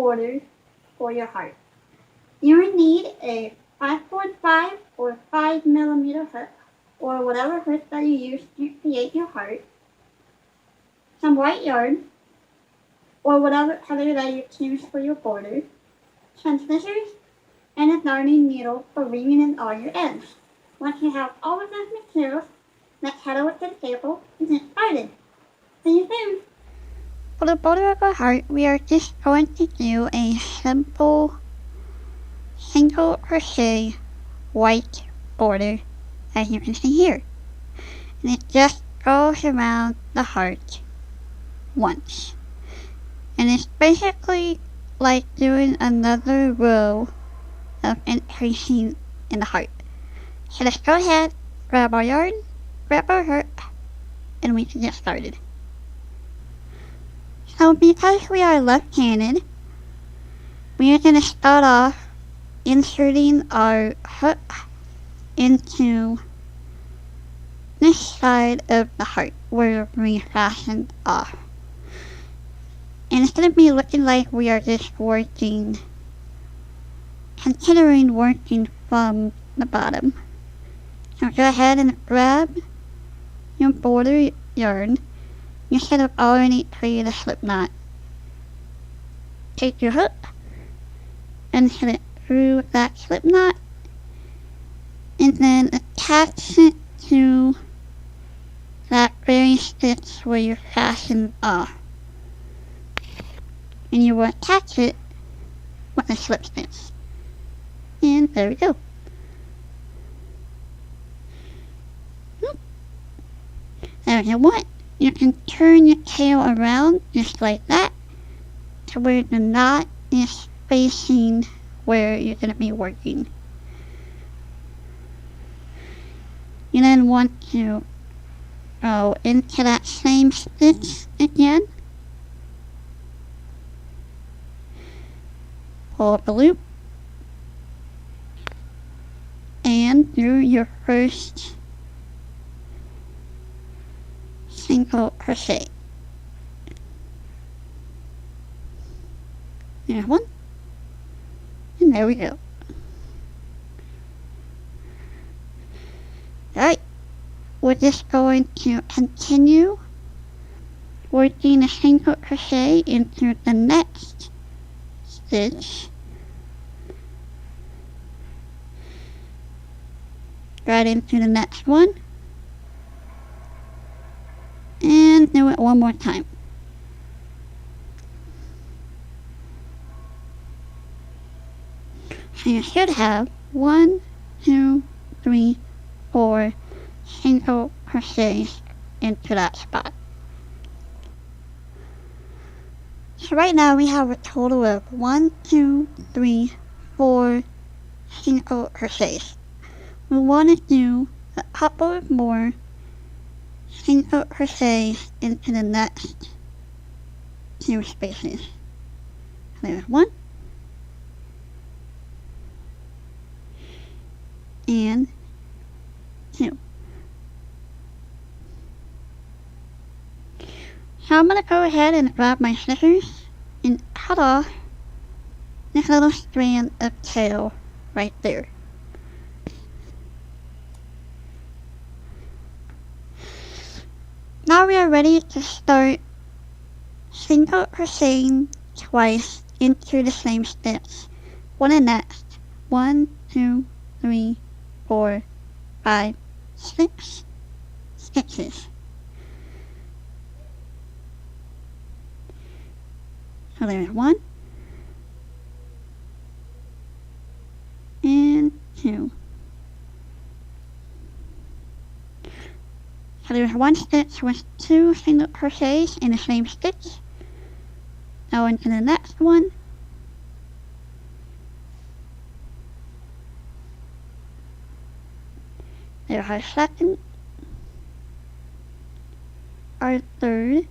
border for your heart. You will need a 5.5 or 5 millimeter hook, or whatever hook that you use to create your heart, some white yarn, or whatever color that you choose for your border, some scissors, and a darning needle for ringing in all your ends. Once you have all of those materials, let's head over to the table and get started. See you soon! For the border of our heart, we are just going to do a simple single crochet white border, as you can see here. And it just goes around the heart once. And it's basically like doing another row of increasing in the heart. So let's go ahead, grab our yarn, grab our hook, and we can get started. So because we are left-handed, we are going to start off inserting our hook into this side of the heart where we fastened off. And it's going to be looking like we are just considering working from the bottom. So go ahead and grab your border yarn. You should have already created a slip knot. Take your hook and hit it through that slip knot, and then attach it to that very stitch where you fastened off. And you will attach it with a slip stitch. And there we go. Now if you want, you can turn your tail around just like that to where the knot is facing where you're going to be working. You then want to go into that same stitch again. Pull up the loop and do your first single crochet. There's one, and there we go. Alright, we're just going to continue working a single crochet into the next stitch, right into the next one, and do it one more time. So you should have 1, 2, 3, 4 single crochets into that spot. So right now we have a total of 1, 2, 3, 4 single crochets. We want to do a couple of more single crochets into the next 2 spaces. There's 1 and 2. So I'm going to go ahead and grab my scissors and cut off this little strand of tail right there. Now we are ready to start single crocheting twice into the same stitch for the next 1, 2, 3, 4, 5, 6 stitches. So there's 1 and 2. So there's 1 stitch with 2 single crochets in the same stitch. Now into the next one. There's our second, our third,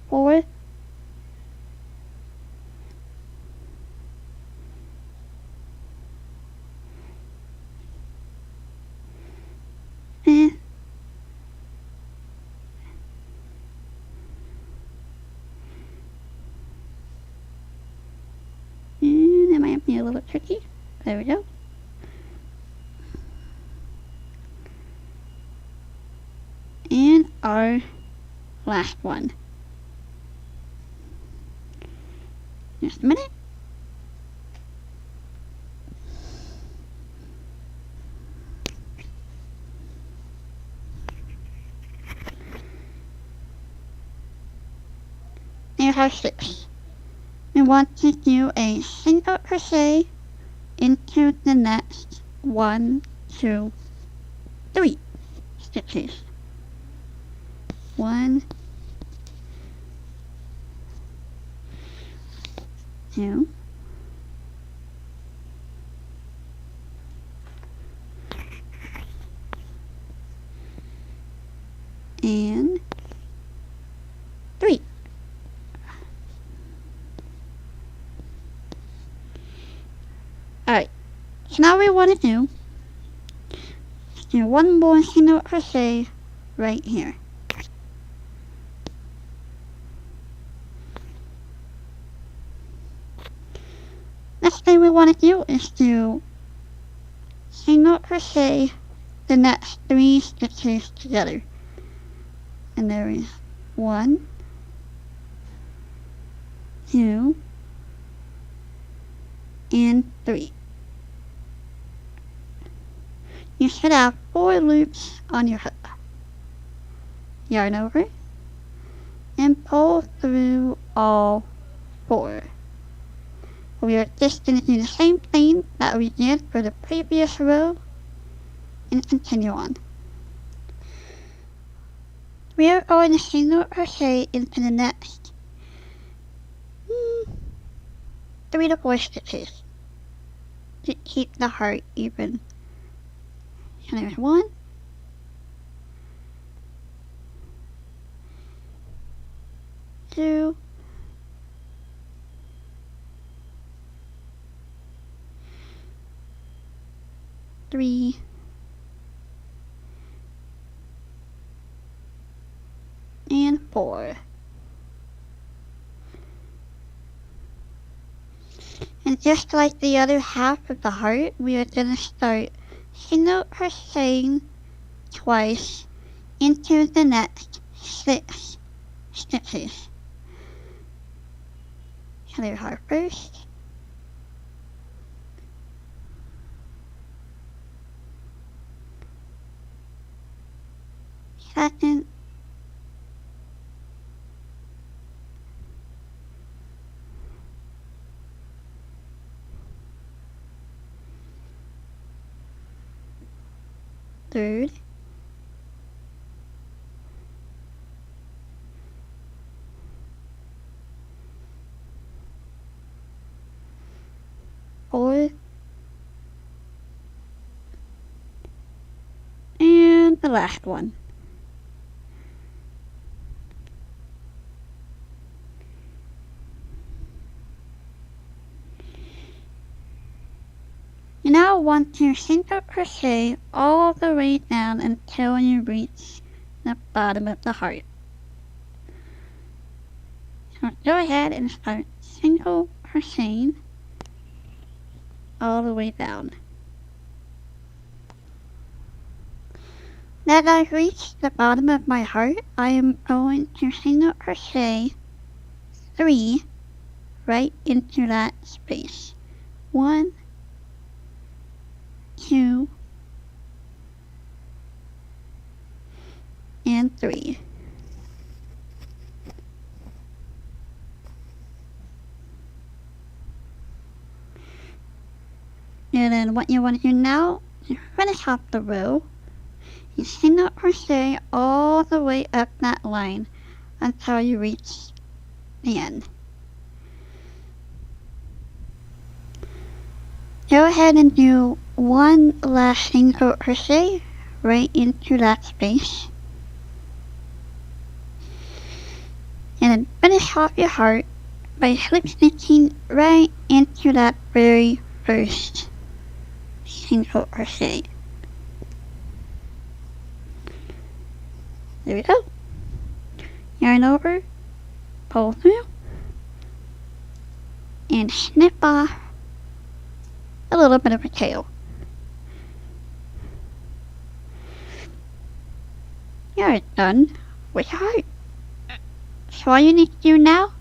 fourth, a little tricky. There we go. And our last one. Just a minute. There's our 6. We want to do a single crochet into the next 1, 2, 3 stitches. 1, 2, and 3. Alright, so now we want to do one more single crochet right here. Next thing we want to do is do single crochet the next 3 stitches together. And there is 1, 2, and 3. You should have 4 loops on your hook. Yarn over and pull through all 4. We are just going to do the same thing that we did for the previous row and continue on. We are going to single crochet into the next 3 to 4 stitches to keep the heart even. So there's 1, 2, 3, and 4. And just like the other half of the heart, we are going to start single crocheting twice into the next 6 stitches. So there's our first, second, third, fourth, and the last one. You now want to single crochet all the way down until you reach the bottom of the heart. So go ahead and start single crocheting all the way down. Now that I've reached the bottom of my heart, I am going to single crochet 3 right into that space. 1, 2, and 3. And then what you want to do now is finish off the row. You single crochet all the way up that line until you reach the end. Go ahead and do one last single crochet right into that space. And then finish off your heart by slip stitching right into that very first single crochet. There we go. Yarn over, pull through, and snip off a little bit of a tail. You're done with your heart. So all you need to do now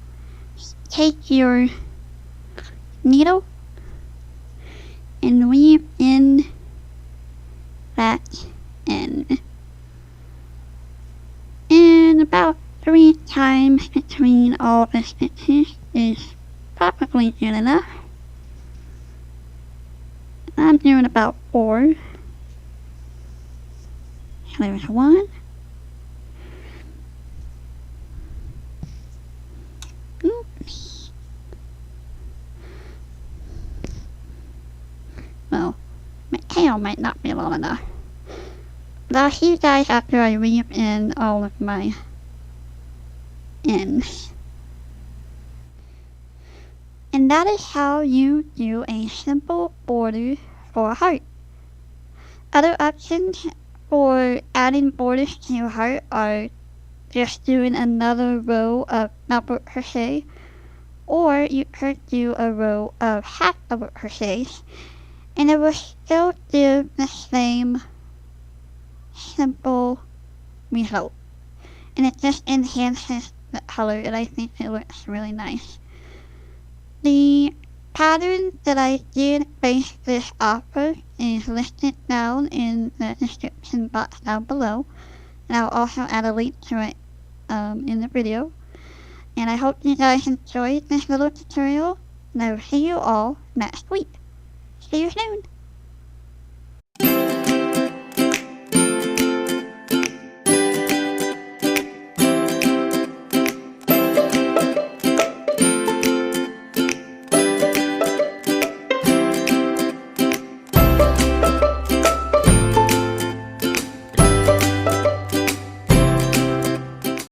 is take your needle and weave in that end. And about 3 times between all the stitches is probably good enough. I'm doing about 4. So there's 1. Oops. Well, my tail might not be long enough. But I'll see you guys after I weave in all of my ends. And that is how you do a simple border for a heart. Other options for adding borders to your heart are just doing another row of double crochet, or you could do a row of half double crochets, and it will still give the same simple result. And it just enhances the color, and I think it looks really nice. The pattern that I did base this off of is listed down in the description box down below, and I'll also add a link to it in the video. And I hope you guys enjoyed this little tutorial, and I will see you all next week. See you soon!